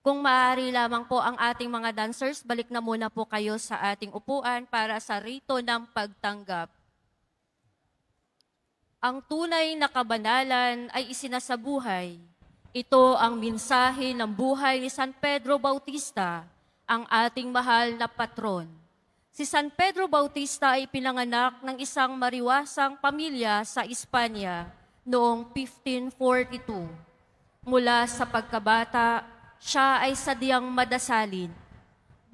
Kung maaari lamang po ang ating mga dancers, balik na muna po kayo sa ating upuan para sa rito ng pagtanggap. Ang tunay na kabanalan ay isinasabuhay. Ito ang mensahe ng buhay ni San Pedro Bautista, ang ating mahal na patron. Si San Pedro Bautista ay pinanganak ng isang mariwasang pamilya sa Espanya noong 1542. Mula sa pagkabata, siya ay sadyang madasalin.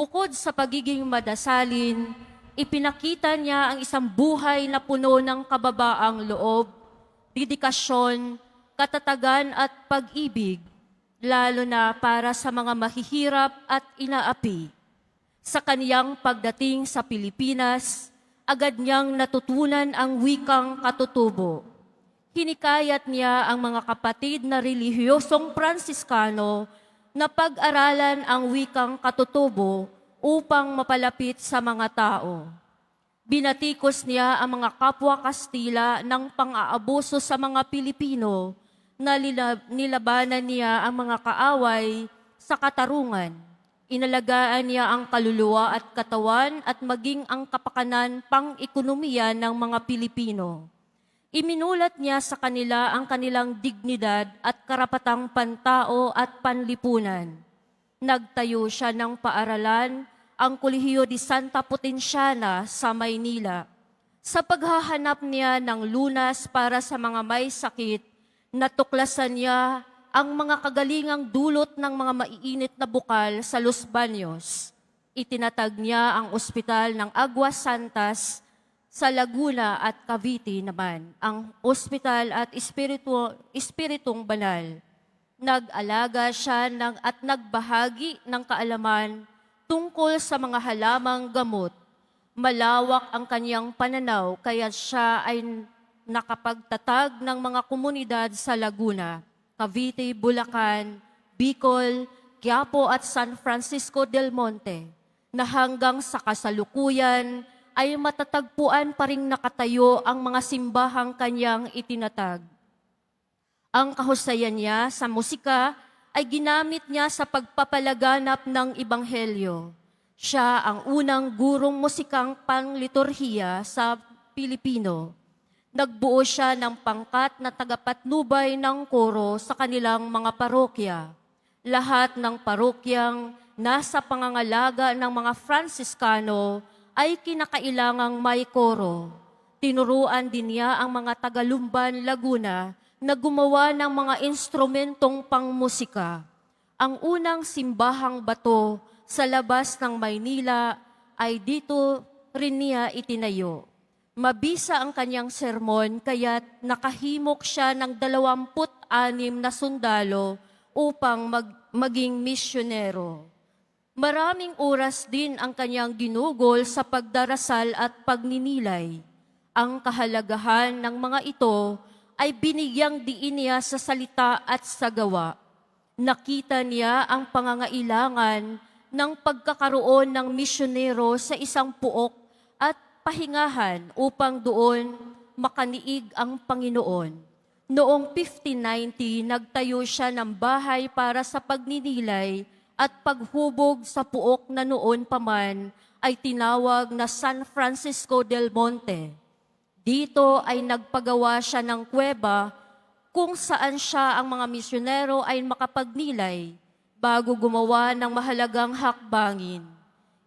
Bukod sa pagiging madasalin, ipinakita niya ang isang buhay na puno ng kababaang loob, dedikasyon, katatagan at pag-ibig, lalo na para sa mga mahihirap at inaapi. Sa kaniyang pagdating sa Pilipinas, agad niyang natutunan ang wikang katutubo. Hinikayat niya ang mga kapatid na relihiyosong Pransiskano na pag-aralan ang wikang katutubo upang mapalapit sa mga tao. Binatikos niya ang mga kapwa Kastila ng pang-aabuso sa mga Pilipino na nilabanan niya ang mga kaaway sa katarungan. Inalagaan niya ang kaluluwa at katawan at maging ang kapakanan pang-ekonomiya ng mga Pilipino. Iminulat niya sa kanila ang kanilang dignidad at karapatang pantao at panlipunan. Nagtayo siya ng paaralan, ang Kolehiyo de Santa Potenciana sa Maynila. Sa paghahanap niya ng lunas para sa mga may sakit, natuklasan niya ang mga kagalingang dulot ng mga maiinit na bukal sa Los Baños. Itinatag niya ang ospital ng Aguas Santas sa Laguna at Cavite naman, ang ospital at espiritong banal. Nag-alaga siya at nagbahagi ng kaalaman tungkol sa mga halamang gamot. Malawak ang kanyang pananaw kaya siya ay nakapagtatag ng mga komunidad sa Laguna, Cavite, Bulacan, Bicol, Quiapo at San Francisco del Monte, na hanggang sa kasalukuyan ay matatagpuan pa ring nakatayo ang mga simbahang kanyang itinatag. Ang kahusayan niya sa musika ay ginamit niya sa pagpapalaganap ng Ebanghelyo. Siya ang unang gurong musikang pangliturhiya sa Pilipino. Nagbuo siya ng pangkat na tagapatnubay ng koro sa kanilang mga parokya. Lahat ng parokyang nasa pangangalaga ng mga Fransiskano ay kinakailangang may koro. Tinuruan din niya ang mga taga-Lumban, Laguna na gumawa ng mga instrumentong pangmusika. Ang unang simbahang bato sa labas ng Maynila ay dito rin niya itinayo. Mabisa ang kanyang sermon kaya't nakahimok siya ng 26 na sundalo upang maging misyonero. Maraming oras din ang kanyang ginugol sa pagdarasal at pagninilay. Ang kahalagahan ng mga ito ay binigyang diin niya sa salita at sa gawa. Nakita niya ang pangangailangan ng pagkakaroon ng misyonero sa isang puok at pahingahan upang doon makaniig ang Panginoon. Noong 1590, nagtayo siya ng bahay para sa pagninilay at paghubog sa puok na noon pa man ay tinawag na San Francisco del Monte. Dito ay nagpagawa siya ng kuweba kung saan siya ang mga misyonero ay makapagnilay bago gumawa ng mahalagang hakbangin.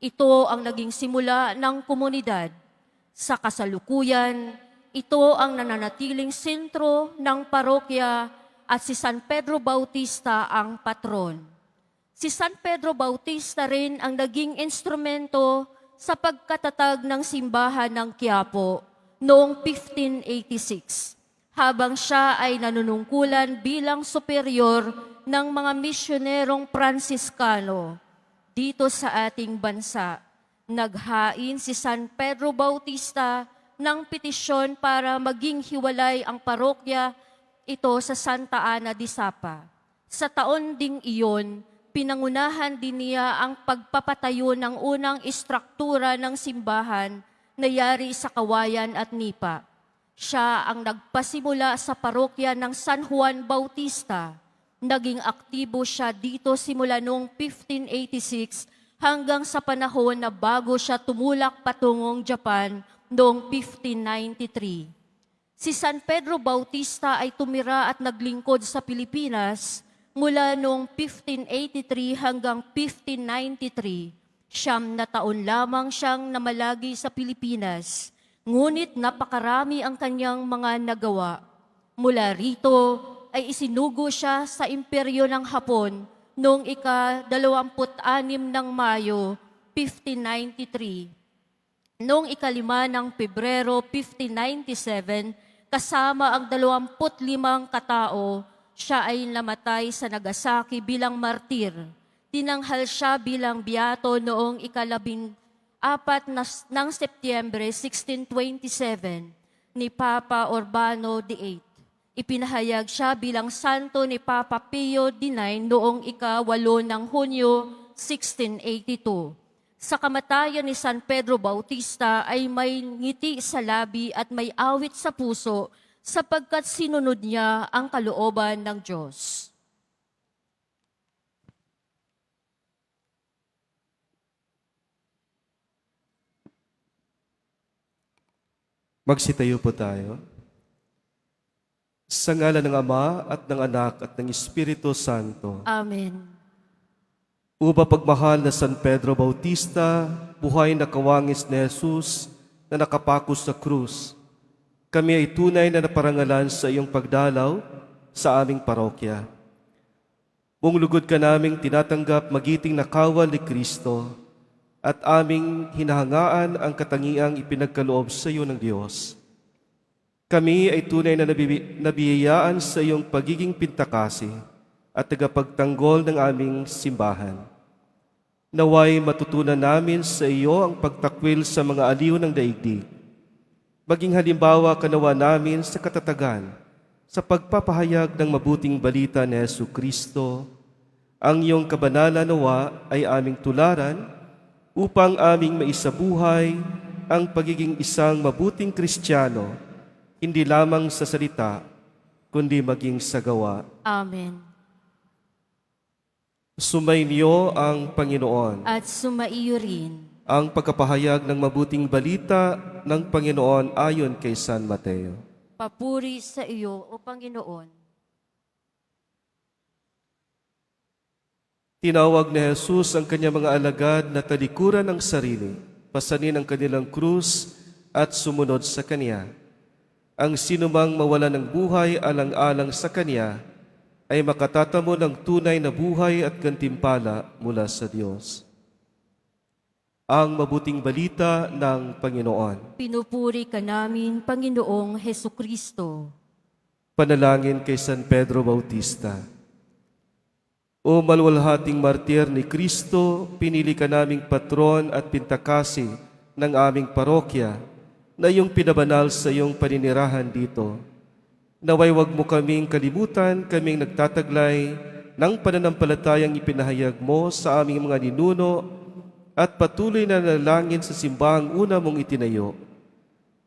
Ito ang naging simula ng komunidad. Sa kasalukuyan, ito ang nananatiling sentro ng parokya at si San Pedro Bautista ang patron. Si San Pedro Bautista rin ang naging instrumento sa pagkatatag ng simbahan ng Quiapo noong 1586, habang siya ay nanunungkulan bilang superior ng mga misyonerong Pransiskano dito sa ating bansa. Naghain si San Pedro Bautista ng petisyon para maging hiwalay ang parokya ito sa Santa Ana de Sapa. Sa taon ding iyon, pinangunahan din niya ang pagpapatayo ng unang istruktura ng simbahan na yari sa Kawayan at Nipa. Siya ang nagpasimula sa parokya ng San Juan Bautista. Naging aktibo siya dito simula noong 1586 hanggang sa panahon na bago siya tumulak patungong Japan noong 1593. Si San Pedro Bautista ay tumira at naglingkod sa Pilipinas mula noong 1583 hanggang 1593. 9 na taon lamang siyang namalagi sa Pilipinas, ngunit napakarami ang kanyang mga nagawa. Mula rito ay isinugo siya sa imperyo ng Hapon noong ika-26 ng Mayo, 1593. Noong ika-5 ng Pebrero, 1597, kasama ang 25 katao, siya ay namatay sa Nagasaki bilang martir. Tinanghal siya bilang biyato noong ika-14 ng Setyembre 1627 ni Papa Urbano VIII. Ipinahayag siya bilang santo ni Papa Pio IX noong ika-8 ng Hunyo 1682. Sa kamatayan ni San Pedro Bautista ay may ngiti sa labi at may awit sa puso sapagkat sinunod niya ang kalooban ng Diyos. Magsitayo po tayo. Sa ngalan ng Ama at ng Anak at ng Espiritu Santo. Amen. Uba pagmahal na San Pedro Bautista, buhay na kawangis ni Jesus na nakapako sa krus, kami ay tunay na naparangalan sa iyong pagdalaw sa aming parokya. Buong lugod ka naming tinatanggap magiting na kawal ni Kristo at aming hinahangaan ang katangiang ipinagkaloob sa iyo ng Diyos. Kami ay tunay na nabiyayaan sa iyong pagiging pintakasi at tagapagtanggol ng aming simbahan. Naway matutunan namin sa iyo ang pagtakwil sa mga aliw ng daigdig. Maging halimbawa ka nawa namin sa katatagan sa pagpapahayag ng mabuting balita ni Jesucristo. Ang iyong kabanalan nawa ay aming tularan upang aming maisabuhay ang pagiging isang mabuting Kristiyano, hindi lamang sa salita, kundi maging sa gawa. Amen. Sumainyo ang Panginoon. At sumaiyo rin. Ang pagkapahayag ng mabuting balita ng Panginoon ayon kay San Mateo. Papuri sa iyo, O Panginoon. Tinawag ni Jesus ang kanyang mga alagad na talikuran ng sarili, pasanin ang kanilang krus at sumunod sa Kanya. Ang sinumang mawala ng buhay alang-alang sa Kanya ay makatatamo ng tunay na buhay at gantimpala mula sa Diyos. Ang mabuting balita ng Panginoon. Pinupuri ka namin, Panginoong Hesukristo. Panalangin kay San Pedro Bautista. O malwalhating martir ni Kristo, pinili ka naming patron at pintakasi ng aming parokya na iyong pinabanal sa iyong paninirahan dito. Naway wag mo kaming kalimutan, kaming nagtataglay ng pananampalatayang ipinahayag mo sa aming mga ninuno at patuloy na nalangin sa simbahang una mong itinayo.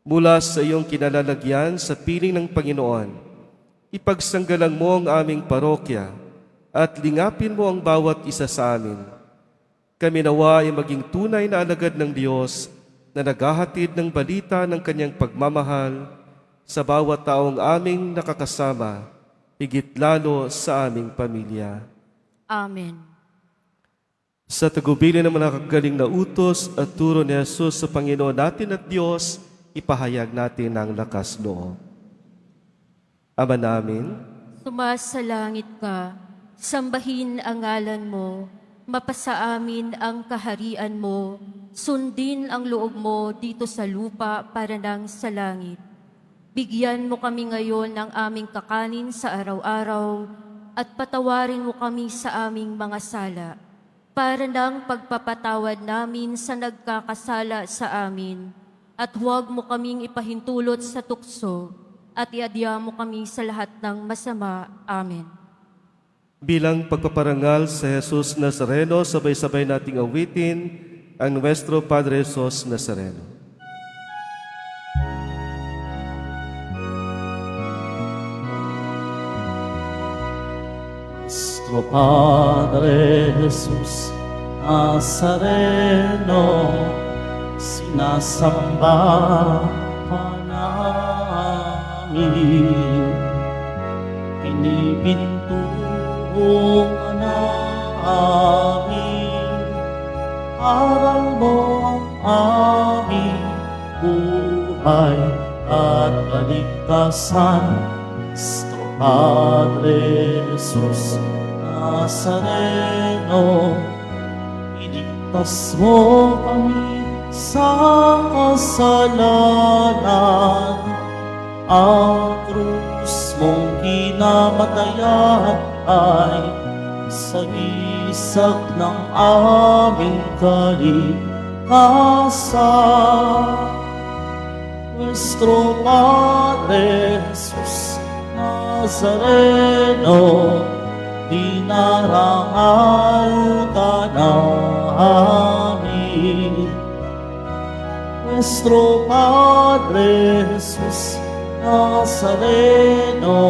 Mula sa iyong kinalalagyan sa piling ng Panginoon, ipagsanggalang mo ang aming parokya at lingapin mo ang bawat isa sa amin. Kami nawa ay maging tunay na alagad ng Diyos na naghahatid ng balita ng kanyang pagmamahal sa bawat taong aming nakakasama, higit lalo sa aming pamilya. Amen. Sa tagubilin ng mga nakagaling na utos at turo ni Jesus sa Panginoon natin at Diyos, ipahayag natin ang lakas loob. Ama namin, Sumasalangit ka, sambahin ang ngalan mo, mapasa amin ang kaharian mo, sundin ang loob mo dito sa lupa para nang sa langit. Bigyan mo kami ngayon ng aming kakanin sa araw-araw at patawarin mo kami sa aming mga sala, para nang pagpapatawad namin sa nagkakasala sa amin, at huwag mo kaming ipahintulot sa tukso, at iadya mo kami sa lahat ng masama. Amen. bilang pagpaparangal sa Jesus Nazareno, sabay-sabay nating awitin ang Nuestro Padre Jesus Nazareno. Nuestro Padre Jesus Nazareno, sinasamba ka namin. Pinipintuan ka namin, aral mo ang aming buhay at kaligtasan. Nuestro Padre Jesus Nazareno, iligtas mo kami sa kasalanan. Ang krus mong kinamatayan ay sagisag ng aming kaligtasan. Nuestro Padre Jesus Nazareno, dinarangal ka namin. Nuestro Padre Jesus Nazareno,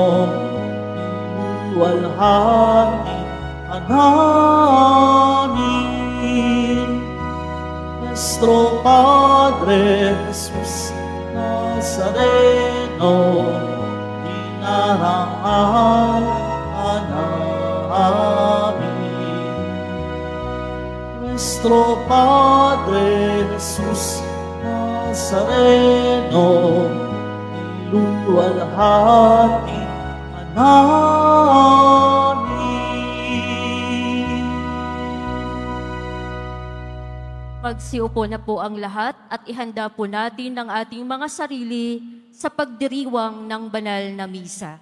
iluwalhati ka namin. Nuestro Padre Jesus Nazareno, dinarangal ka namin. Nuestro Padre Jesus Nazareno, iluwalhati ka namin. Magsiupo na po ang lahat at ihanda po natin ang ating mga sarili sa pagdiriwang ng banal na misa.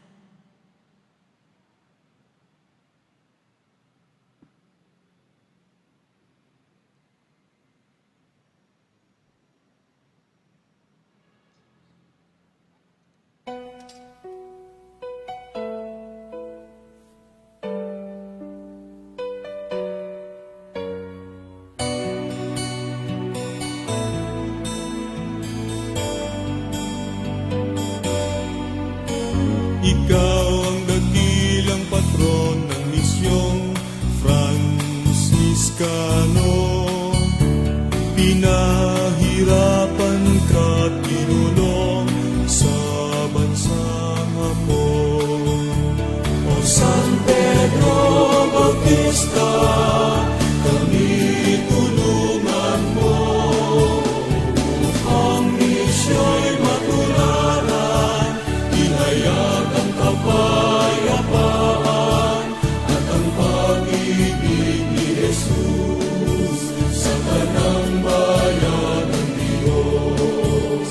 Ikaw ang dakilang patron ng misyong Franciscano. Pinahirapan ka't tinulong sa bansang Hapon. O San Pedro Bautista, kami tulungan mo. Ang misyo'y matularan, ihayag ang kapayapaan at ang pag-ibig ni Jesus sa kanang bayan ng Diyos.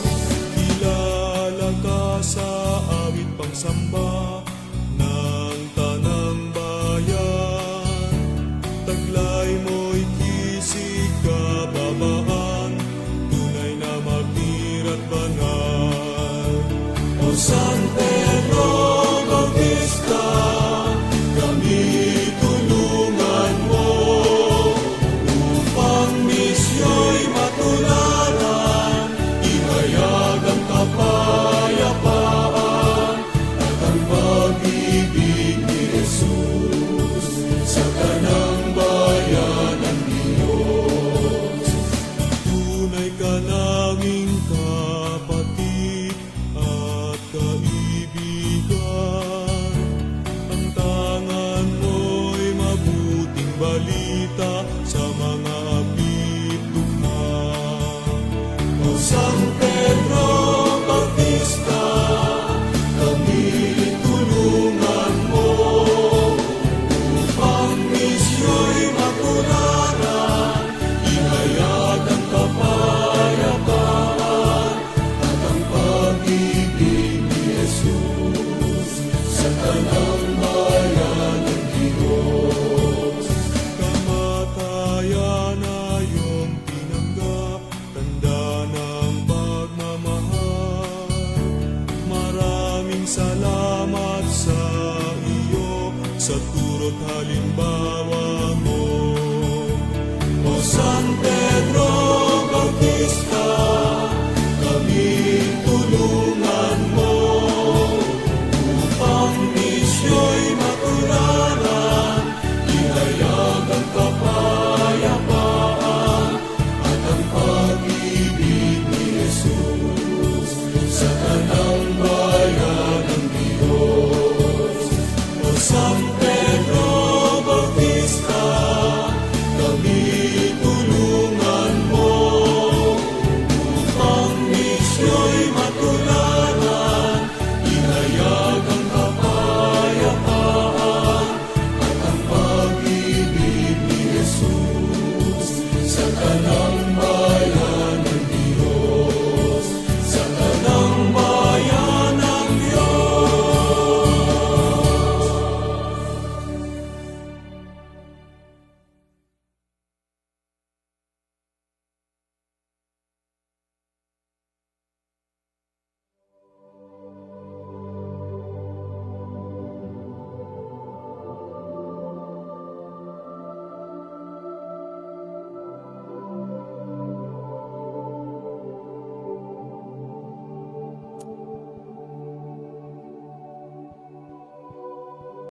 Kilala ka sa awit pangsamba ng tanang bayan. Taglay mo'y kisig kababaan, tunay na martir at banal. O San Pedro Bautista, kami tulungan mo upang misyo'y matularan, ihayag ang kapayapaan at ang pag-ibig ni Jesus sa kanang bayan ng Diyos. Tunay ka naming kapatid at kaibigan. Ang tangan mo'y mabuting balita sa mga apitughan. O San Pedro Bautista, kami tulungan mo upang misyo'y matularan, ihayag ang kapayapaan at ang pag-ibig ni Jesus sa kanang bayan ng Diyos. Kamatayan na iyong tinanggap, tanda ng pagmamahal. Maraming salamat sa iyo sa turo't halimbawa.